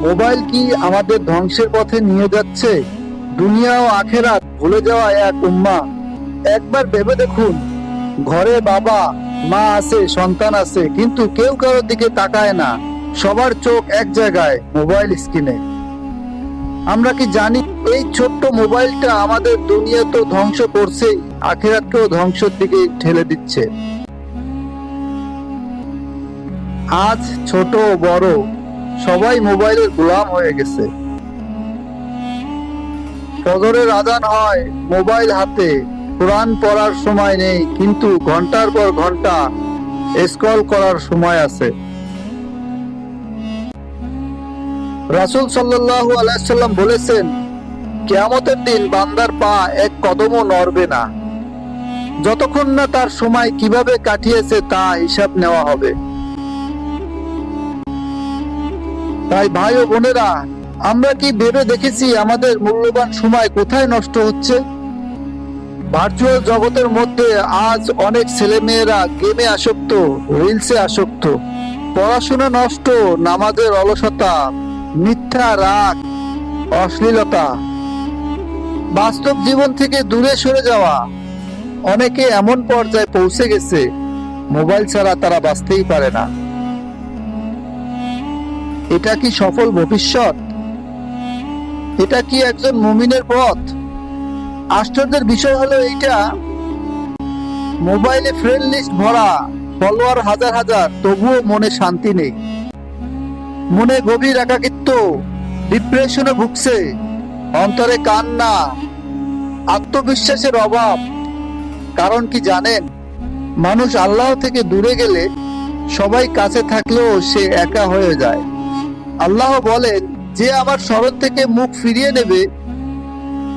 Mobile কি আমাদের ধ্বংসের পথে নিয়ে যাচ্ছে? দুনিয়া ও আখেরাত ভুলে যাওয়া এক উম্মাহ। একবার ভেবে দেখুন, ঘরে বাবা মা আছে, সন্তান আছে, কিন্তু কেউ কারোর দিকে তাকায় না। সবার চোখ এক জায়গায়, মোবাইল স্ক্রিনে। আমরা কি জানি এই ছোট্ট মোবাইলটা আমাদের দুনিয়া তো ধ্বংস করছে, আখেরাতকেও ধ্বংসের দিকে ঠেলে দিচ্ছে। আজ ছোট বড় সবাই মোবাইলের গোলাম হয়ে গেছে। ফজরের আজান হয় মোবাইল হাতে, কোরআন পড়ার সময় নেই, কিন্তু ঘন্টার পর ঘন্টা স্ক্রল করার সময় আছে। রাসূল সাল্লাল্লাহু আলাইহি সাল্লাম বলেছেন, কিয়ামতের দিন বান্দার পা এক কদমও নড়বে না, যতক্ষণ না তার সময় কিভাবে কাটিয়েছে তা হিসাব নেওয়া হবে। তাই ভাই ও বোনেরা, আমরা কি ভেবে দেখেছি আমাদের মূল্যবান সময় কোথায় নষ্ট হচ্ছে? ভার্চুয়াল জগতের মধ্যে আজ অনেক ছেলেমেয়েরা গেমে আসক্ত, রিলসে আসক্ত। পড়াশোনা নষ্ট, নামাজের অলসতা, মিথ্যা, রাগ, অশ্লীলতা, বাস্তব জীবন থেকে দূরে সরে যাওয়া। অনেকে এমন পর্যায়ে পৌঁছে গেছে, মোবাইল ছাড়া তারা বাঁচতেই পারে না। এটা কি সফল ভবিষ্যৎ? এটা কি একজন মুমিনের পথ? আশ্চর্যের বিষয় হলো এইটা, মোবাইলে ফ্রেন্ড লিস্ট ভরা, ফলোয়ার হাজার হাজার, তবুও মনে শান্তি নেই। মনে গভীর একাকিত্ব, ডিপ্রেশনে ভুগছে, অন্তরে কান্না, আত্মবিশ্বাসের অভাব। কারণ কি জানেন? মানুষ আল্লাহ থেকে দূরে গেলে সবাই কাছে থাকলেও সে একা হয়ে যায়। আল্লাহ বলেন, যে আমার স্মরণ থেকে মুখ ফিরিয়ে নেবে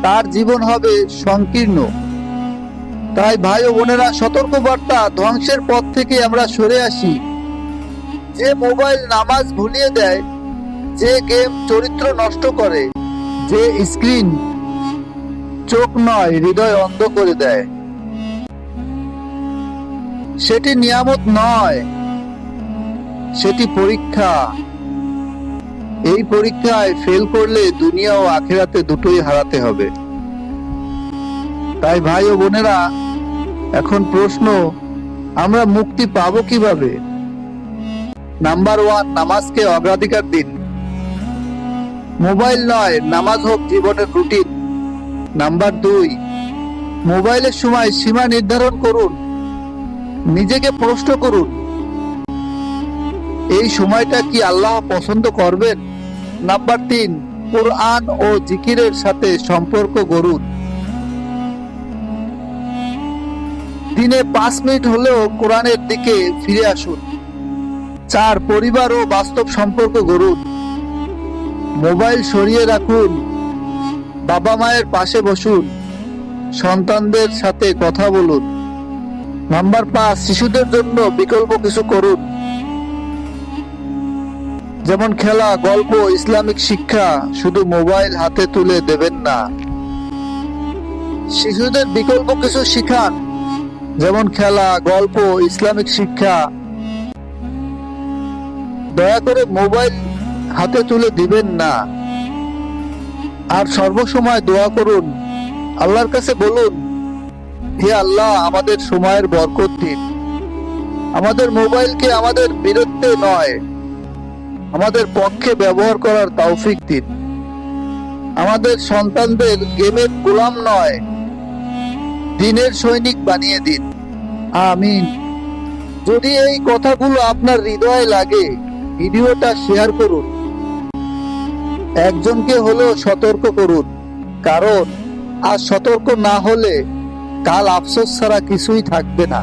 তার জীবন হবে সংকীর্ণ। তাই ভাই ও বোনেরা, সতর্কবার্তা, ধ্বংসের পথ থেকে আমরা সরে আসি। যে মোবাইল নামাজ ভুলিয়ে দেয়, যে গেম চরিত্র নষ্ট করে, যে স্ক্রিন চোখ নয় হৃদয় অন্ধ করে দেয়, সেটি নিয়ামত নয়, সেটি পরীক্ষা। এই পরীক্ষায় ফেল করলে দুনিয়া ও আখিরাতে দুটোই হারাতে হবে। তাই ভাই ও বোনেরা, এখন প্রশ্ন, আমরা মুক্তি পাবো কিভাবে? নাম্বার 1, নামাজকে অগ্রাধিকার দিন। মোবাইল নয়, নামাজ হোক জীবনের রুটিন। নাম্বার 2, মোবাইলের সময় সীমা নির্ধারণ করুন। নিজেকে প্রশ্ন করুন, এই সময়টা কি আল্লাহ পছন্দ করবেন? নাম্বার 3, কোরআন ও জিকিরের সাথে সম্পর্ক গড়ুন। দিনে 5 মিনিট হলেও কোরআনের দিকে ফিরে আসুন। 4, পরিবার ও বাস্তব সম্পর্ক গড়ুন। মোবাইল সরিয়ে রাখুন, বাবা মায়ের পাশে বসুন, সন্তানদের সাথে কথা বলুন। নাম্বার 5, শিশুদের জন্য বিকল্প কিছু করুন, যেমন খেলা, গল্প, ইসলামিক শিক্ষা। শুধু মোবাইল হাতে তুলে দেবেন না, শিশুদের বিকল্প কিছু শিখান, যেমন খেলা, গল্প, ইসলামিক শিক্ষা। দয়া করে মোবাইল হাতে তুলে দিবেন না। আর সর্বসময় দোয়া করুন, আল্লাহর কাছে বলুন, হে আল্লাহ, আমাদের সময়ের বরকত দিন। আমাদের মোবাইলকে আমাদের বিরুদ্ধে নয়, আমাদের পক্ষে ব্যবহার করার তৌফিক দিন। আমাদের সন্তানদের গেমের গোলাম নয়, দিনের সৈনিক বানিয়ে দিন। আমিন। যদি এই কথাগুলো আপনার হৃদয়ে লাগে, ভিডিওটা শেয়ার করুন, একজনকে হলেও সতর্ক করুন। কারণ আজ সতর্ক না হলে কাল আফসোস ছাড়া কিছুই থাকবে না।